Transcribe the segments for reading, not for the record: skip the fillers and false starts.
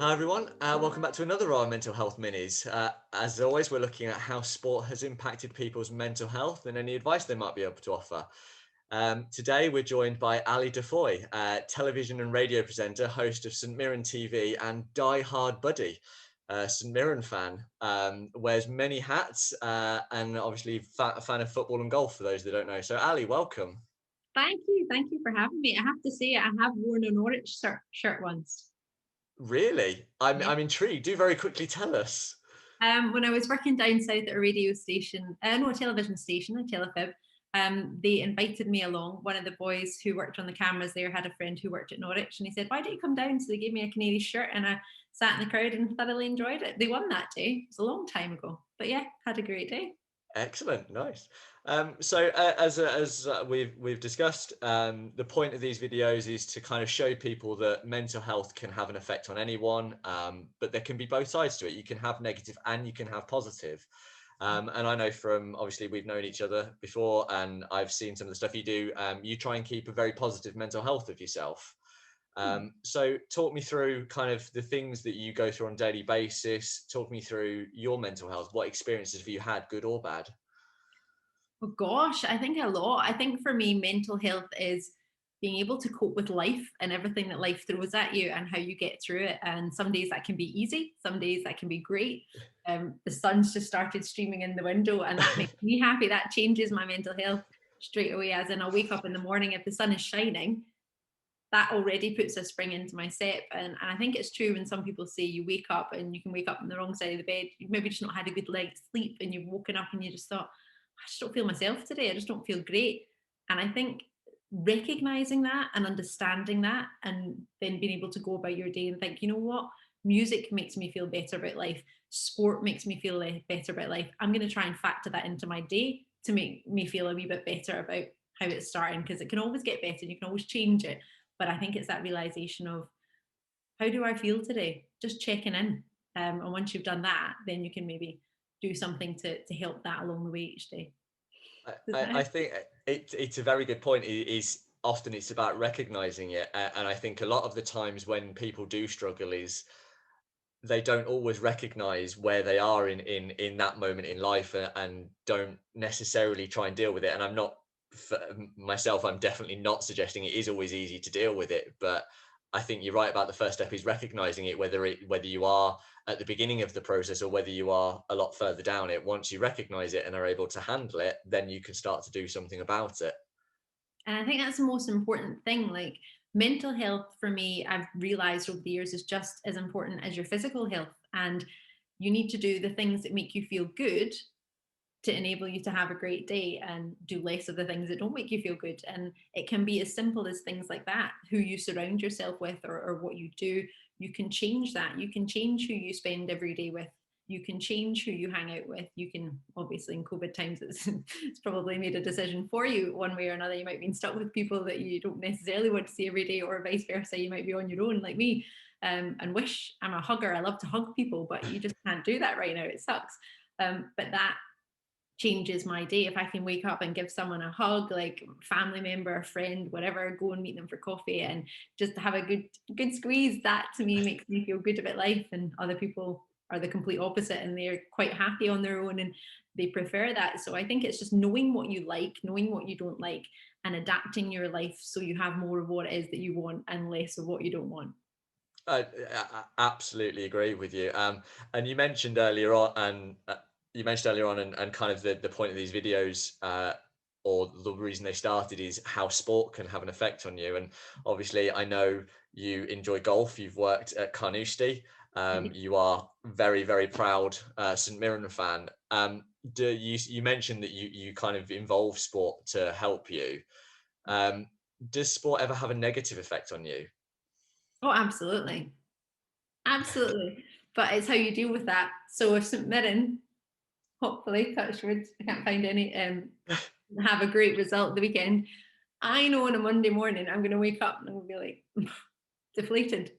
Hi everyone, welcome back to another of our mental health minis. As always, we're looking at how sport has impacted people's mental health and any advice they might be able to offer. Today, we're joined by Ali DeFoy, television and radio presenter, host of St Mirren TV, and die-hard buddy, St Mirren fan. Wears many hats and obviously a fan of football and golf. For those that don't know, so Ali, welcome. Thank you. Thank you for having me. I have to say, I have worn an orange shirt once. Really, I'm Yeah. I'm intrigued. Do very quickly tell us. When I was working down south at a radio station, no, a television station, a telefib, they invited me along. One of the boys who worked on the cameras there had a friend who worked at Norwich, and he said, "Why don't you come down?" So they gave me a Canary shirt, and I sat in the crowd and thoroughly enjoyed it. They won that day. It was a long time ago, but yeah, had a great day. Excellent, nice. As we've discussed, the point of these videos is to kind of show people that mental health can have an effect on anyone, but there can be both sides to it. You can have negative and you can have positive. And I know from obviously we've known each other before, and I've seen some of the stuff you do. You try and keep a very positive mental health of yourself. So talk me through kind of the things that you go through on a daily basis. Talk me through your mental health. What experiences have you had, good or bad? Oh gosh, I think a lot. I think for me, mental health is being able to cope with life and everything that life throws at you and how you get through it. And some days that can be easy, some days that can be great. The sun's just started streaming in the window, and that makes me happy. That changes my mental health straight away. As in, I'll wake up in the morning if the sun is shining. That already puts a spring into my step. And I think it's true when some people say you wake up and you can wake up on the wrong side of the bed. You've maybe just not had a good night's sleep and you've woken up and you just thought, I just don't feel myself today. I just don't feel great. And I think recognizing that and understanding that, and then being able to go about your day and think, you know what? Music makes me feel better about life. Sport makes me feel better about life. I'm going to try and factor that into my day to make me feel a wee bit better about how it's starting, because it can always get better and you can always change it. But I think it's that realization of, how do I feel today? Just checking in. And once you've done that, then you can maybe do something to help that along the way each day. I, Does I that I help? think it's a very good point. It is often it's about recognizing it, and I think a lot of the times when people do struggle is they don't always recognize where they are in that moment in life, and don't necessarily try and deal with it. And I'm not for myself, I'm definitely not suggesting it is always easy to deal with it, but I think you're right about the first step is recognizing it, whether you are at the beginning of the process or whether you are a lot further down it. Once you recognize it and are able to handle it, then you can start to do something about it. And I think that's the most important thing. Like, mental health for me, I've realized over the years, is just as important as your physical health. And you need to do the things that make you feel good to enable you to have a great day, and do less of the things that don't make you feel good. And it can be as simple as things like that: who you surround yourself with, or what you do. You can change that. You can change who you spend every day with. You can change who you hang out with. You can, obviously, in COVID times, it's probably made a decision for you one way or another. You might be stuck with people that you don't necessarily want to see every day, or vice versa. You might be on your own, like me, and wish. I'm a hugger. I love to hug people, but you just can't do that right now. It sucks. But that changes my day. If I can wake up and give someone a hug, like family member, a friend, whatever, go and meet them for coffee and just have a good squeeze, that to me makes me feel good about life. And other people are the complete opposite, and they're quite happy on their own and they prefer that. So I think it's just knowing what you like, knowing what you don't like, and adapting your life so you have more of what it is that you want and less of what you don't want. I absolutely agree with you. And you mentioned earlier on, and kind of the point of these videos, or the reason they started is how sport can have an effect on you. And obviously, I know you enjoy golf. You've worked at Carnoustie. You are very, very proud St Mirren fan. Do you mentioned that you kind of involve sport to help you? Um, does sport ever have a negative effect on you? Oh, absolutely. Absolutely. But it's how you deal with that. So if St Mirren, hopefully, touch wood, I can't find any, have a great result the weekend, I know on a Monday morning I'm going to wake up and I'm going to be like deflated.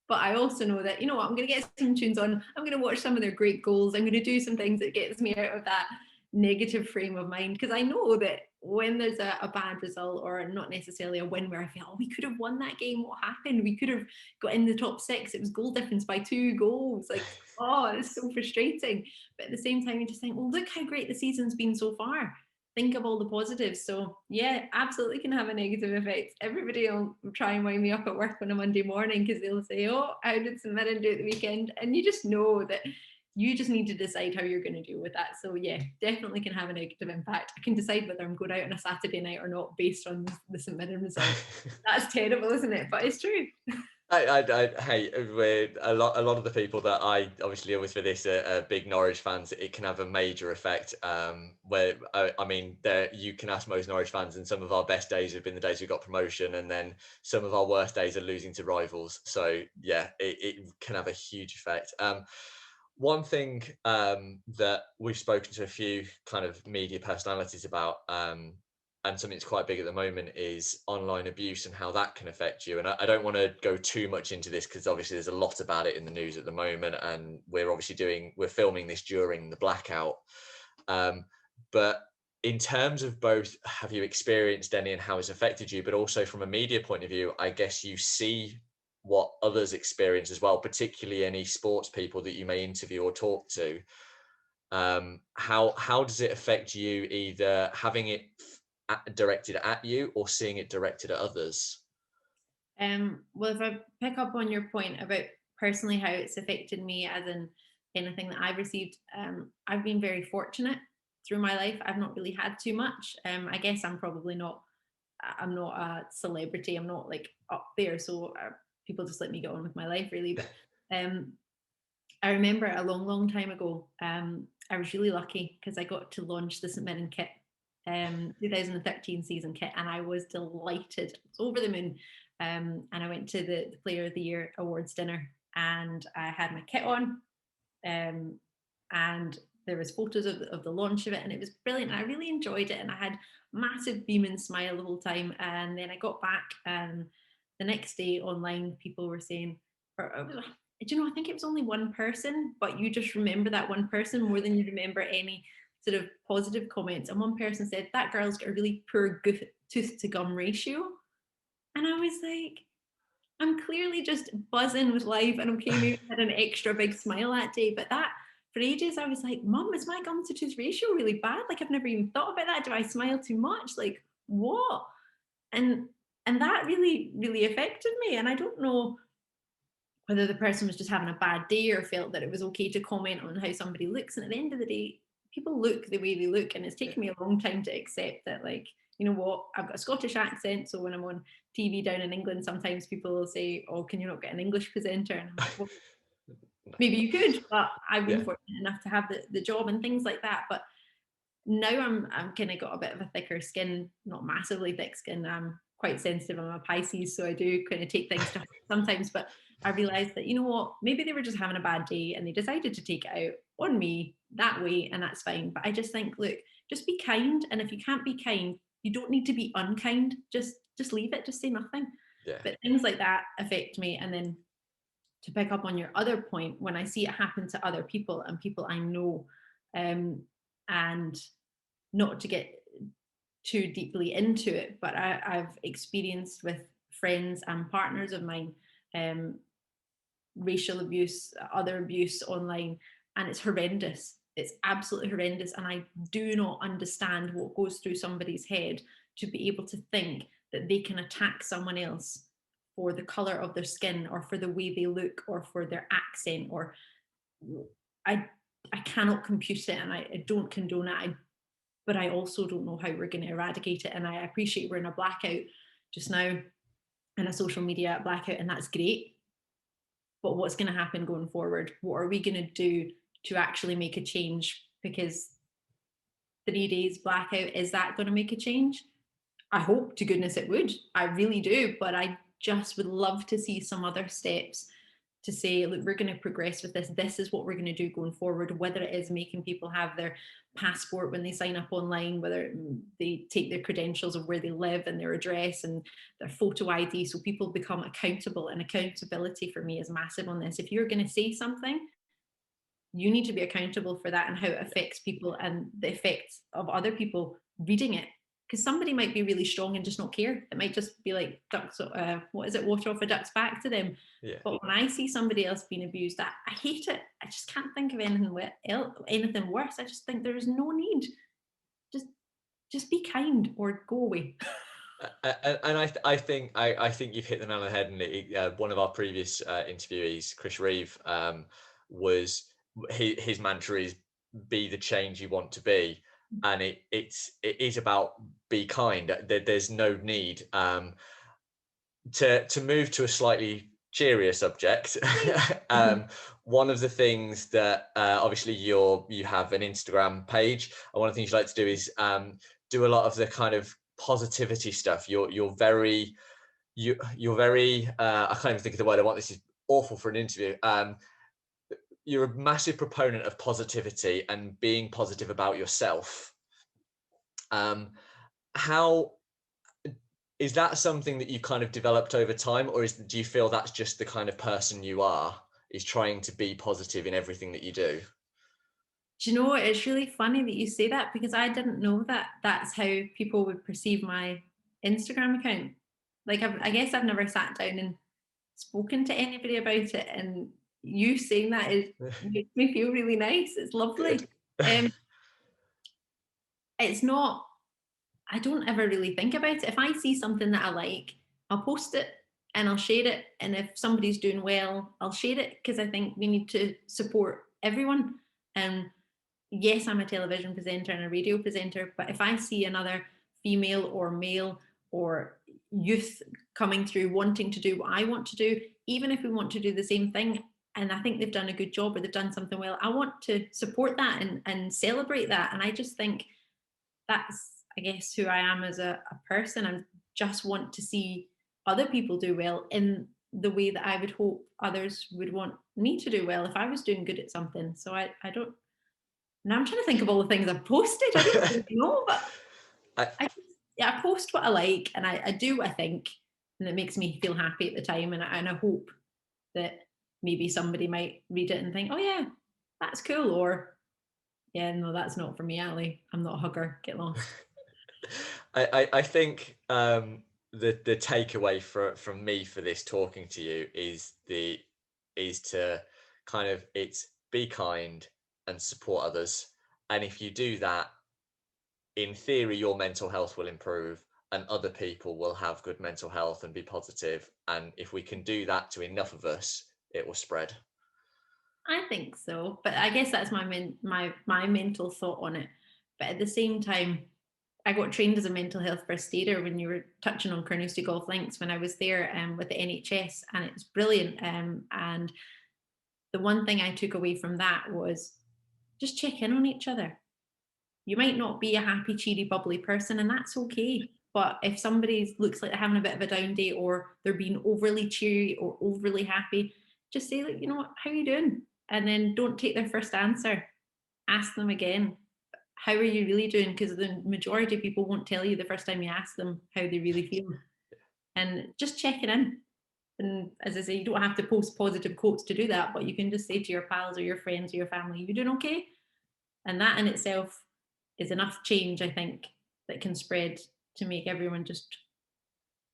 But I also know that, you know what, I'm going to get some tunes on. I'm going to watch some of their great goals. I'm going to do some things that gets me out of that negative frame of mind, because I know that when there's a bad result, or not necessarily a win where I feel, oh, we could have won that game, what happened? We could have got in the top six, it was goal difference by 2 goals. Like, oh, it's so frustrating. But at the same time, you just think, well, look how great the season's been so far. Think of all the positives. So yeah, absolutely can have a negative effect. Everybody will try and wind me up at work on a Monday morning because they'll say, oh, how did St Mirren do at the weekend? And you just know that you just need to decide how you're going to deal with that. So yeah, definitely can have a negative impact. I can decide whether I'm going out on a Saturday night or not based on the St Mirren result. That's terrible, isn't it? But it's true. Hey, with a lot of the people that I obviously deal with for this are big Norwich fans. It can have a major effect. Where I mean, you can ask most Norwich fans, and some of our best days have been the days we got promotion, and then some of our worst days are losing to rivals. So yeah, it can have a huge effect. One thing that we've spoken to a few kind of media personalities about, and something that's quite big at the moment, is online abuse and how that can affect you. And I don't want to go too much into this because obviously there's a lot about it in the news at the moment, and we're filming this during the blackout. But in terms of both, have you experienced any and how it's affected you, but also from a media point of view, I guess you see what others experience as well, particularly any sports people that you may interview or talk to. How does it affect you, either having it directed at you or seeing it directed at others? Well, if I pick up on your point about personally how it's affected me, as in anything that I've received, I've been very fortunate through my life. I've not really had too much. I guess I'm not a celebrity. I'm not like up there, so people just let me get on with my life, really. But I remember a long time ago, I was really lucky because I got to launch the St Mirren kit, 2013 season kit, and I was delighted. I was over the moon. And I went to the Player of the Year awards dinner, and I had my kit on, and there was photos of the launch of it, and it was brilliant. I really enjoyed it, and I had massive beaming smile the whole time. And then I got back, and the next day online, people were saying, do you know, I think it was only one person, but you just remember that one person more than you remember any sort of positive comments. And one person said, that girl's got a really poor tooth to gum ratio. And I was like, I'm clearly just buzzing with life, and okay, maybe I had an extra big smile that day, but that for ages I was like, Mum, is my gum to tooth ratio really bad? Like, I've never even thought about that. Do I smile too much? Like, what? And that really affected me. And I don't know whether the person was just having a bad day or felt that it was okay to comment on how somebody looks. And at the end of the day, people look the way they look, and it's taken me a long time to accept that, like, you know what, I've got a Scottish accent, so when I'm on TV down in England, sometimes people will say, oh, can you not get an English presenter? And I'm like, well, maybe you could, but I've been fortunate enough to have the job and things like that. But now I'm kind of got a bit of a thicker skin, not massively thick skin. I'm quite sensitive. I'm a Pisces, so I do kind of take things to heart sometimes. But I realized that, you know what, maybe they were just having a bad day and they decided to take it out on me that way, and that's fine. But I just think, look, just be kind. And if you can't be kind, you don't need to be unkind. Just leave it. Just say nothing. Yeah. But things like that affect me. And then to pick up on your other point, when I see it happen to other people and people I know, and not to get too deeply into it, but I've experienced with friends and partners of mine, racial abuse, other abuse online, and it's horrendous. It's absolutely horrendous. And I do not understand what goes through somebody's head to be able to think that they can attack someone else for the color of their skin, or for the way they look, or for their accent, or I cannot compute it, and I don't condone it. But I also don't know how we're going to eradicate it. And I appreciate we're in a blackout just now, in a social media blackout, and that's great. But what's going to happen going forward? What are we going to do to actually make a change? Because 3 days blackout, is that going to make a change? I hope to goodness it would. I really do. But I just would love to see some other steps to say, look, we're going to progress with this. This is what we're going to do going forward, whether it is making people have their passport when they sign up online, whether they take their credentials of where they live and their address and their photo ID, so people become accountable. And accountability for me is massive on this. If you're going to say something, you need to be accountable for that and how it affects people and the effects of other people reading it. Because somebody might be really strong and just not care. It might just be like ducks, what is it, water off a duck's back to them. Yeah. But when I see somebody else being abused, I hate it. I just can't think of anything worse. I just think there is no need. Just be kind or go away. And I think you've hit the nail on the head. And one of our previous interviewees, Chris Reeve, was his mantra is be the change you want to be, and it is about be kind. There's no need to move to a slightly cheerier subject. One of the things that obviously you have an Instagram page, and one of the things you like to do is do a lot of the kind of positivity stuff. You're very I can't even think of the word I want. This is awful for an interview. You're a massive proponent of positivity and being positive about yourself. How is that something that you kind of developed over time, or do you feel that's just the kind of person you are, is trying to be positive in everything that you do? Do you know what? It's really funny that you say that, because I didn't know that that's how people would perceive my Instagram account. Like, I guess I've never sat down and spoken to anybody about it, and you saying that makes me feel really nice. It's lovely. It's not, I don't ever really think about it. If I see something that I like, I'll post it and I'll share it. And if somebody's doing well, I'll share it, because I think we need to support everyone. And yes, I'm a television presenter and a radio presenter, but if I see another female or male or youth coming through wanting to do what I want to do, even if we want to do the same thing, and I think they've done a good job or they've done something well, I want to support that and celebrate that. And I just think that's, I guess, who I am as a person. I just want to see other people do well in the way that I would hope others would want me to do well if I was doing good at something. So I don't, now I'm trying to think of all the things I've posted. I don't really know, but I post what I like, and I do what I think, and it makes me feel happy at the time. And I hope that maybe somebody might read it and think, oh yeah, that's cool. Or, yeah, no, that's not for me, Ali. I'm not a hugger. Get lost. I think the takeaway from me for this talking to you is to kind of, it's be kind and support others. And if you do that, in theory, your mental health will improve and other people will have good mental health and be positive. And if we can do that to enough of us, it will spread. I think so, but I guess that's my mental thought on it. But at the same time, I got trained as a mental health first aider when you were touching on Carnoustie Golf Links when I was there with the NHS, and it was brilliant. And the one thing I took away from that was just check in on each other. You might not be a happy, cheery, bubbly person, and that's okay. But if somebody looks like they're having a bit of a down day, or they're being overly cheery or overly happy, just say, like, you know what, how are you doing? And then don't take their first answer. Ask them again. How are you really doing? Because the majority of people won't tell you the first time you ask them how they really feel. And just checking in. And as I say, you don't have to post positive quotes to do that, but you can just say to your pals or your friends or your family, you doing okay? And that in itself is enough change, I think, that can spread to make everyone just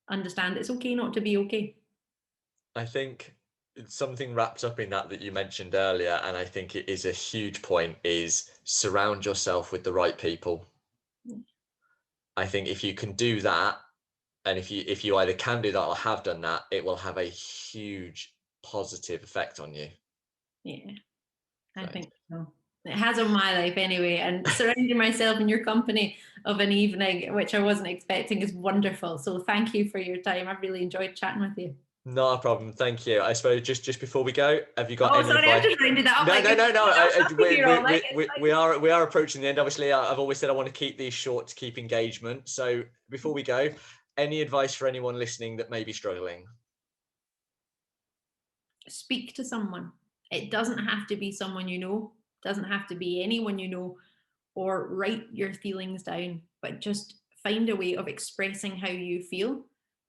understand it's okay not to be okay. I think something wrapped up in that you mentioned earlier, and I think it is a huge point, is surround yourself with the right people. I think if you can do that, and if you either can do that or have done that, it will have a huge positive effect on you. Yeah, I think so. It has on my life anyway, and surrounding myself in your company of an evening, which I wasn't expecting, is wonderful. So thank you for your time. I've really enjoyed chatting with you. Not a problem. Thank you. I suppose just before we go, have you got any sorry, advice? I'm just rounding that up. No. We are approaching the end. Obviously, I've always said I want to keep these short to keep engagement. So before we go, any advice for anyone listening that may be struggling? Speak to someone. It doesn't have to be someone you know. It doesn't have to be anyone you know, or write your feelings down, but just find a way of expressing how you feel,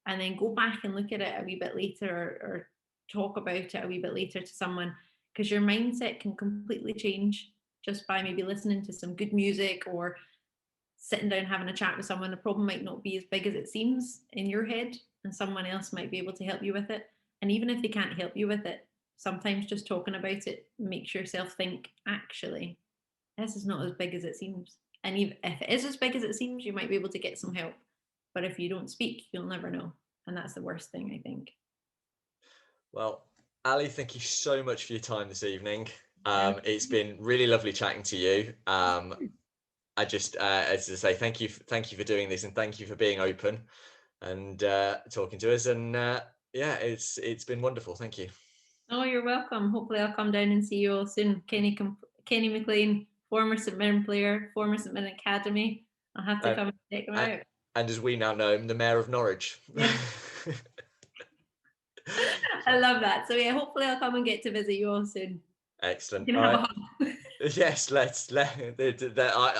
and then go back and look at it a wee bit later, or talk about it a wee bit later to someone, because your mindset can completely change just by maybe listening to some good music or sitting down having a chat with someone. The problem might not be as big as it seems in your head, and someone else might be able to help you with it. And even if they can't help you with it, sometimes just talking about it makes yourself think, actually, this is not as big as it seems. And even if it is as big as it seems, you might be able to get some help. But if you don't speak, you'll never know. And that's the worst thing, I think. Well, Ali, thank you so much for your time this evening. It's Um, been really lovely chatting to you. I just, as I say, thank you for doing this, and thank you for being open and talking to us. And yeah, it's been wonderful. Thank you. Oh, you're welcome. Hopefully, I'll come down and see you all soon. Kenny McLean, former St Mirren player, former St Mirren Academy. I'll have to And, come and check him and, out. and as we now know him, the Mayor of Norwich. Yeah. I love that. So yeah, hopefully I'll come and get to visit you all soon. Excellent. We can All have right. a hug. Yes,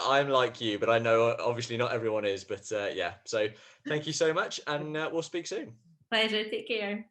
I'm like you, but I know obviously not everyone is. But yeah, so thank you so much, and we'll speak soon. Pleasure. Take care.